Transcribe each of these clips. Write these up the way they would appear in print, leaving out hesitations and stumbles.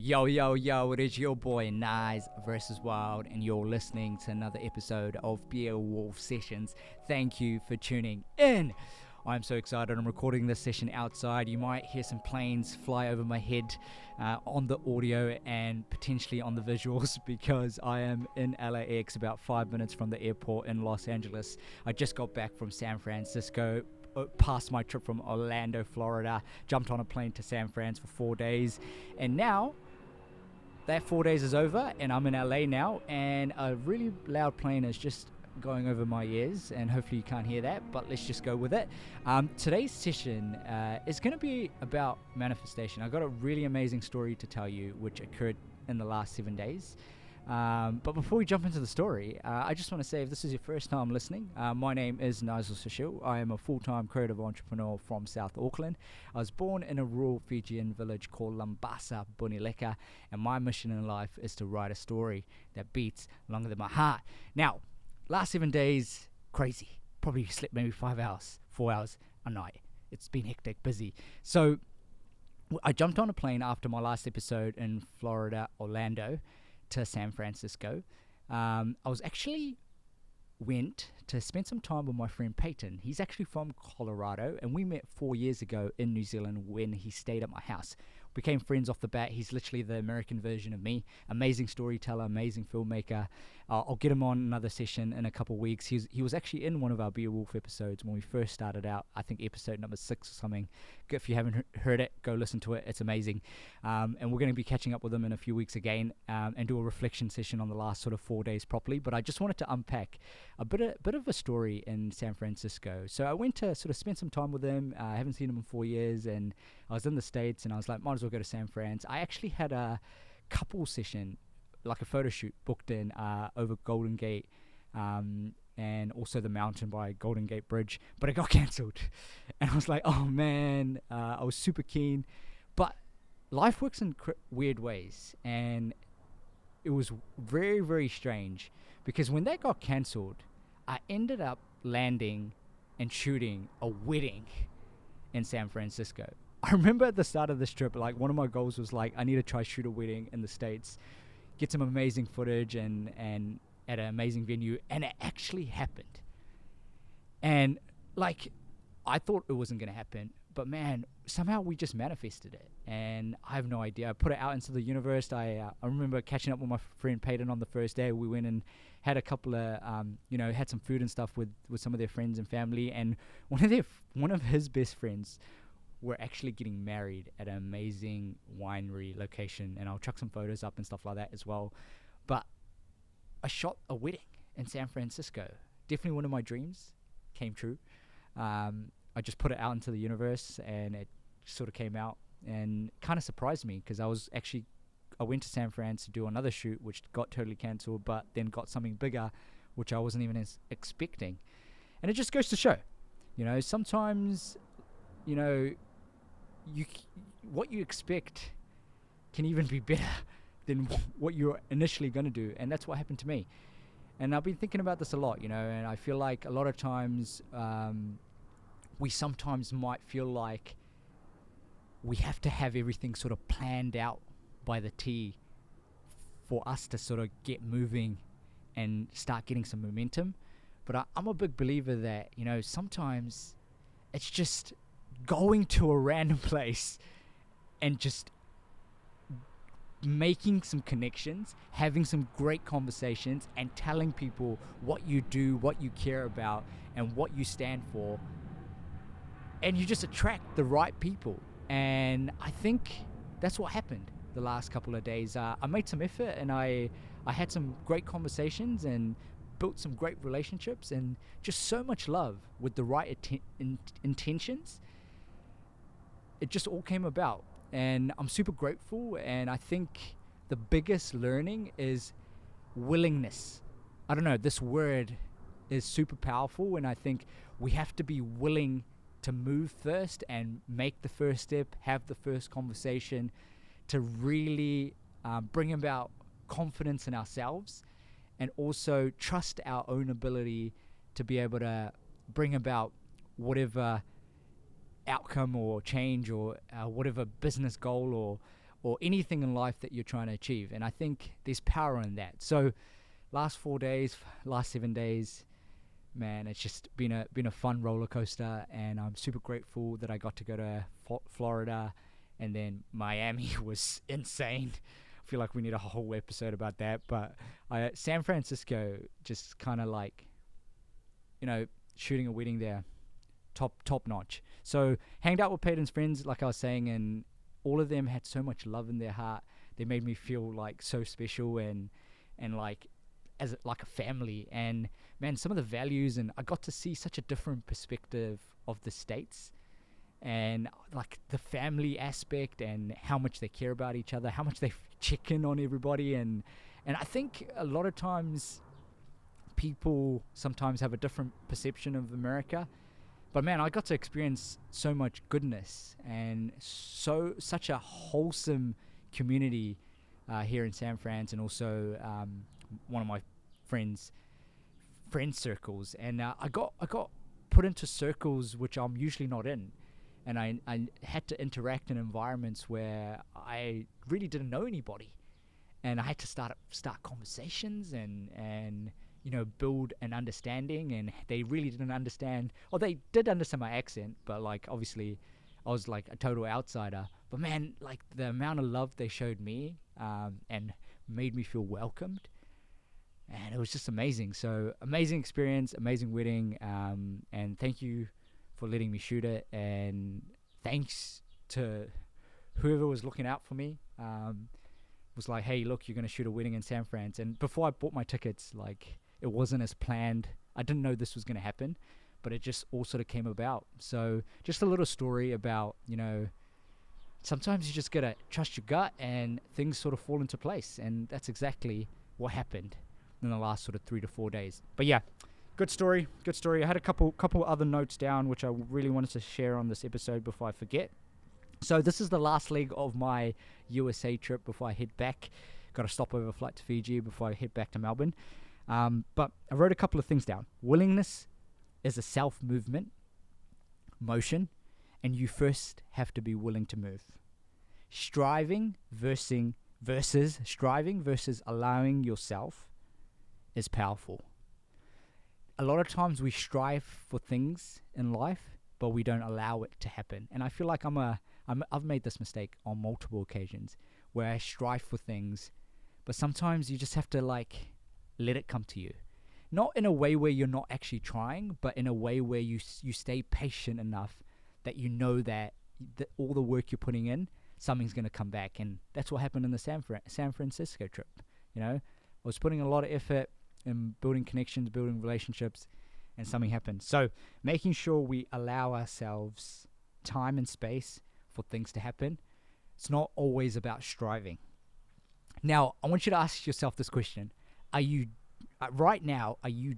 Yo, yo, yo, it is your boy Nice versus Wild, and you're listening to another episode of Beer Wolf Sessions. Thank you for tuning in. I'm so excited. I'm recording this session outside. You might hear some planes fly over my head on the audio and potentially on the visuals because I am in LAX, about 5 minutes from the airport in Los Angeles. I just got back from San Francisco, past my trip from Orlando, Florida, jumped on a plane to San Fran for 4 days, and now that 4 days is over and I'm in LA now, and a really loud plane is just going over my ears, and hopefully you can't hear that, but let's just go with it. Today's session is going to be about manifestation. I've got a really amazing story to tell you which occurred in the last 7 days. But before we jump into the story, I just want to say, if this is your first time listening, my name is Nigel Sushil. I am a full-time creative entrepreneur from South Auckland. I was born in a rural Fijian village called Lambasa, Bunileka, and my mission in life is to write a story that beats longer than my heart. Now, last 7 days, crazy. Probably slept maybe 5 hours, 4 hours a night. It's been hectic, busy. So I jumped on a plane after my last episode in Florida, Orlando, to San Francisco. I was actually went to spend some time with my friend Peyton. He's actually from Colorado, and we met 4 years ago in New Zealand when he stayed at my house. Became friends off the bat. He's literally the American version of me. Amazing storyteller, amazing filmmaker. I'll get him on another session in a couple of weeks. He was actually in one of our Beowulf episodes when we first started out. I think episode number 6 or something. If you haven't heard it, go listen to it. It's amazing. And we're going to be catching up with him in a few weeks again, and do a reflection session on the last sort of 4 days properly. But I just wanted to unpack a bit of a story in San Francisco. So I went to sort of spend some time with him. I haven't seen him in 4 years, and I was in the States, and I was like, might as well go to San Fran. I actually had a couple session, like a photo shoot, booked in over Golden Gate, and also the mountain by Golden Gate Bridge, but it got cancelled. And I was like, oh man, I was super keen, but life works in weird ways, and it was very, very strange, because when that got cancelled, I ended up landing and shooting a wedding in San Francisco. I remember at the start of this trip, like, one of my goals was like, I need to try shoot a wedding in the States, get some amazing footage and at an amazing venue, and it actually happened. And like, I thought it wasn't going to happen, but man, somehow we just manifested it, and I have no idea. I put it out into the universe. I remember catching up with my friend Peyton on the first day. We went and had a couple of had some food and stuff with some of their friends and family, and one of his best friends were actually getting married at an amazing winery location, and I'll chuck some photos up and stuff like that as well. But I shot a wedding in San Francisco. Definitely one of my dreams came true. I just put it out into the universe, and it sort of came out, and kind of surprised me, because I went to San Fran to do another shoot, which got totally cancelled, but then got something bigger, which I wasn't even expecting. And it just goes to show, sometimes, what you expect can even be better than what you're initially going to do, and that's what happened to me. And I've been thinking about this a lot, and I feel like a lot of times we sometimes might feel like we have to have everything sort of planned out by the T for us to sort of get moving and start getting some momentum. But I'm a big believer that, sometimes it's just going to a random place and just making some connections, having some great conversations, and telling people what you do, what you care about, and what you stand for, and you just attract the right people. And I think that's what happened the last couple of days. I made some effort, and I had some great conversations and built some great relationships, and just so much love with the right intentions. It just all came about, and I'm super grateful. And I think the biggest learning is willingness. I don't know, this word is super powerful, and I think we have to be willing to move first and make the first step, have the first conversation, to really bring about confidence in ourselves, and also trust our own ability to be able to bring about whatever outcome or change or whatever business goal or anything in life that you're trying to achieve. And I think there's power in that. So last 4 days, last 7 days, man, it's just been a fun roller coaster, and I'm super grateful that I got to go to Florida, and then Miami was insane. I feel like we need a whole episode about that. But San Francisco, just kind of like, shooting a wedding there, top notch. So hanged out with Peyton's friends, like I was saying, and all of them had so much love in their heart. They made me feel like so special and like as like a family. And man, some of the values, and I got to see such a different perspective of the States, and like the family aspect and how much they care about each other, how much they check in on everybody. And I think a lot of times people sometimes have a different perception of America, but man, I got to experience so much goodness and such a wholesome community here in San Fran, and also one of my friend circles. And I got put into circles which I'm usually not in, and I had to interact in environments where I really didn't know anybody, and I had to start conversations and build an understanding. And they really didn't understand, or they did understand my accent, but like obviously I was like a total outsider. But man, like the amount of love they showed me and made me feel welcomed, and it was just amazing. So amazing experience, amazing wedding, and thank you for letting me shoot it, and thanks to whoever was looking out for me. Was like, hey, look, you're going to shoot a wedding in San Fran. And before I bought my tickets, like, it wasn't as planned. I didn't know this was going to happen, but it just all sort of came about. So just a little story about, sometimes you just got to trust your gut and things sort of fall into place. And that's exactly what happened in the last sort of 3 to 4 days. But yeah, good story. I had a couple other notes down, which I really wanted to share on this episode before I forget. So this is the last leg of my USA trip before I head back. Got a stopover flight to Fiji before I head back to Melbourne. But I wrote a couple of things down. Willingness is a self-movement, motion, and you first have to be willing to move. Striving versus allowing yourself is powerful. A lot of times we strive for things in life, but we don't allow it to happen. And I feel like I've made this mistake on multiple occasions where I strive for things, but sometimes you just have to like let it come to you. Not in a way where you're not actually trying, but in a way where you stay patient enough that you know that all the work you're putting in, something's going to come back. And that's what happened in the San Francisco trip. I was putting a lot of effort in building connections, building relationships, and something happened. So making sure we allow ourselves time and space for things to happen. It's not always about striving. Now, I want you to ask yourself this question. Are you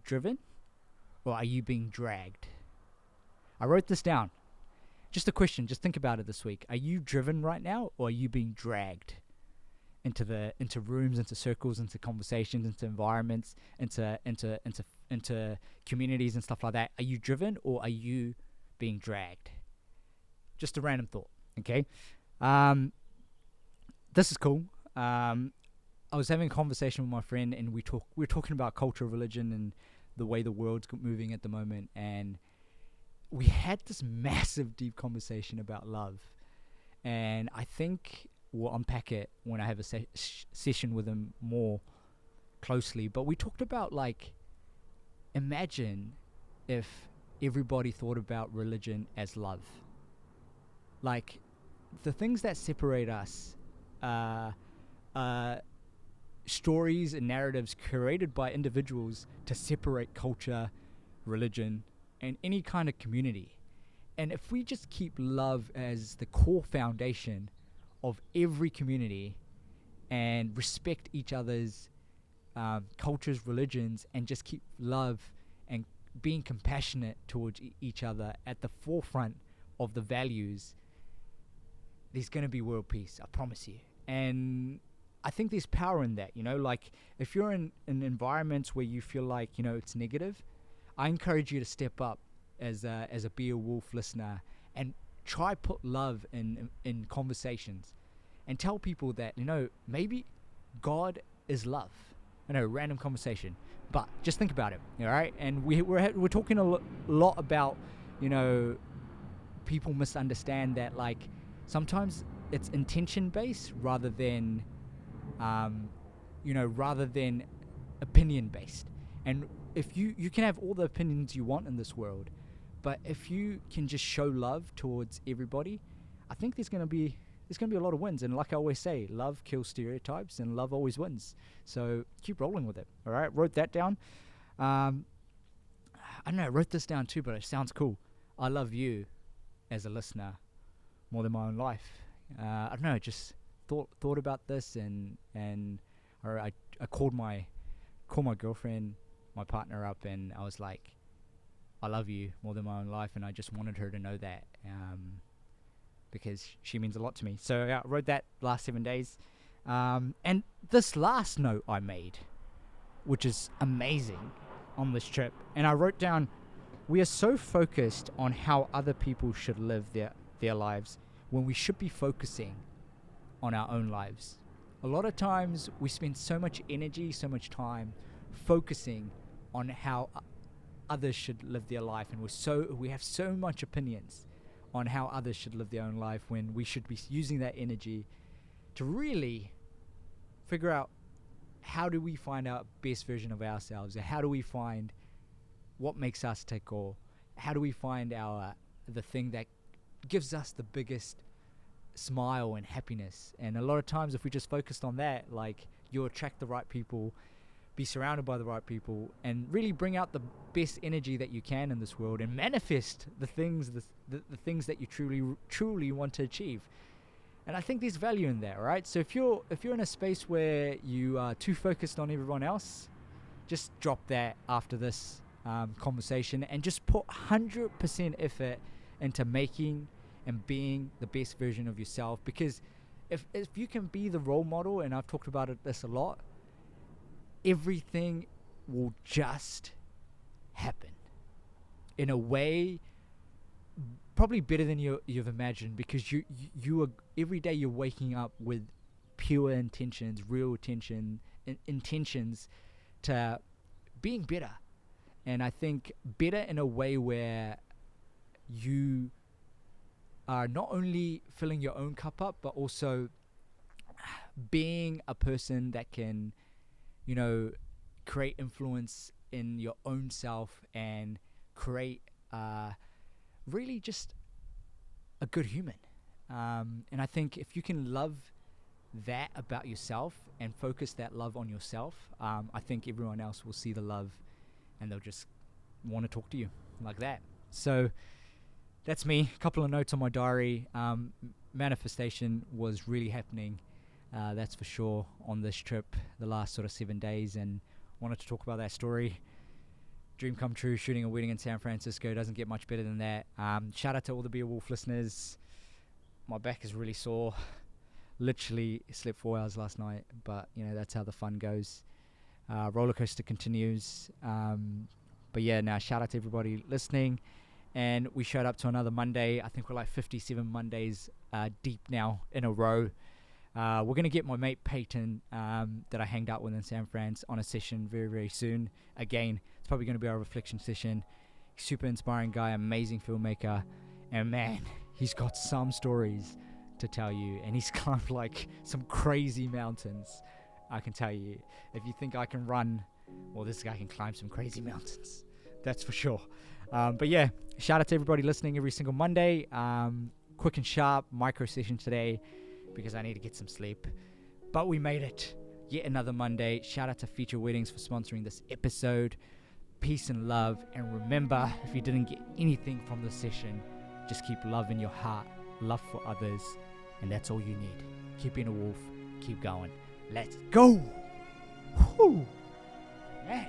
driven, or are you being dragged? I wrote this down. Just a question. Just think about it this week. Are you driven right now, or are you being dragged into rooms, into circles, into conversations, into environments, into communities and stuff like that? Are you driven, or are you being dragged? Just a random thought. Okay. This is cool. I was having a conversation with my friend, and we were talking about culture, religion, and the way the world's moving at the moment. And we had this massive, deep conversation about love. And I think we'll unpack it when I have a session with him more closely. But we talked about, like, imagine if everybody thought about religion as love. Like, the things that separate us stories and narratives created by individuals to separate culture, religion, and any kind of community. And if we just keep love as the core foundation of every community and respect each other's cultures, religions, and just keep love and being compassionate towards each other at the forefront of the values, there's going to be world peace, I promise you. And I think there's power in that, like if you're in environments where you feel like, it's negative, I encourage you to step up as a Be a Wolf listener and try put love in conversations. and tell people that, maybe God is love. I know, random conversation, but just think about it, all right? And we're talking a lot about, people misunderstand that, like, sometimes it's intention based rather than opinion based. And if you can have all the opinions you want in this world, but if you can just show love towards everybody, I think there's gonna be a lot of wins. And like I always say, love kills stereotypes and love always wins. So keep rolling with it. All right, wrote that down. I don't know, I wrote this down too, but it sounds cool. I love you as a listener more than my own life. I don't know, just thought about this, and I called my girlfriend, my partner, up, and I was like, I love you more than my own life, and I just wanted her to know that, because she means a lot to me. So I wrote that last 7 days, and this last note I made, which is amazing on this trip, and I wrote down, we are so focused on how other people should live their lives when we should be focusing on our own lives. A lot of times we spend so much energy, so much time focusing on how others should live their life, and we have so much opinions on how others should live their own life, when we should be using that energy to really figure out, how do we find our best version of ourselves, or how do we find what makes us tick, or how do we find the thing that gives us the biggest smile and happiness. And a lot of times, if we just focused on that, like, you'll attract the right people, be surrounded by the right people, and really bring out the best energy that you can in this world, and manifest the things that you truly want to achieve. And I think there's value in that, right? So if you're in a space where you are too focused on everyone else, just drop that after this conversation, and just put 100% effort into making and being the best version of yourself. Because if you can be the role model, and I've talked about this a lot, everything will just happen in a way probably better than you've imagined, because you are, every day you're waking up with pure intentions, real intentions to being better. And I think better in a way where you are not only filling your own cup up, but also being a person that can, create influence in your own self, and create really just a good human. And I think if you can love that about yourself and focus that love on yourself, I think everyone else will see the love, and they'll just want to talk to you like that. So that's me. A couple of notes on my diary. Manifestation was really happening, that's for sure, on this trip, the last sort of 7 days, and wanted to talk about that story. Dream come true, shooting a wedding in San Francisco. Doesn't get much better than that. Shout out to all the Beowulf listeners. My back is really sore. Literally slept 4 hours last night, but that's how the fun goes. Roller coaster continues. But yeah, now shout out to everybody listening. And we showed up to another Monday. I think we're like 57 Mondays deep now in a row. We're going to get my mate Peyton, that I hanged out with in San Fran, on a session very, very soon. Again, it's probably going to be our reflection session. Super inspiring guy, amazing filmmaker. And man, he's got some stories to tell you. And he's climbed like some crazy mountains, I can tell you. If you think I can run, well, this guy can climb some crazy mountains. That's for sure. But yeah, shout out to everybody listening every single Monday. Quick and sharp micro session today, because I need to get some sleep. But we made it. Yet another Monday. Shout out to Feature Weddings for sponsoring this episode. Peace and love. And remember, if you didn't get anything from this session, just keep love in your heart, love for others, and that's all you need. Keep being a wolf. Keep going. Let's go. Whew. Man.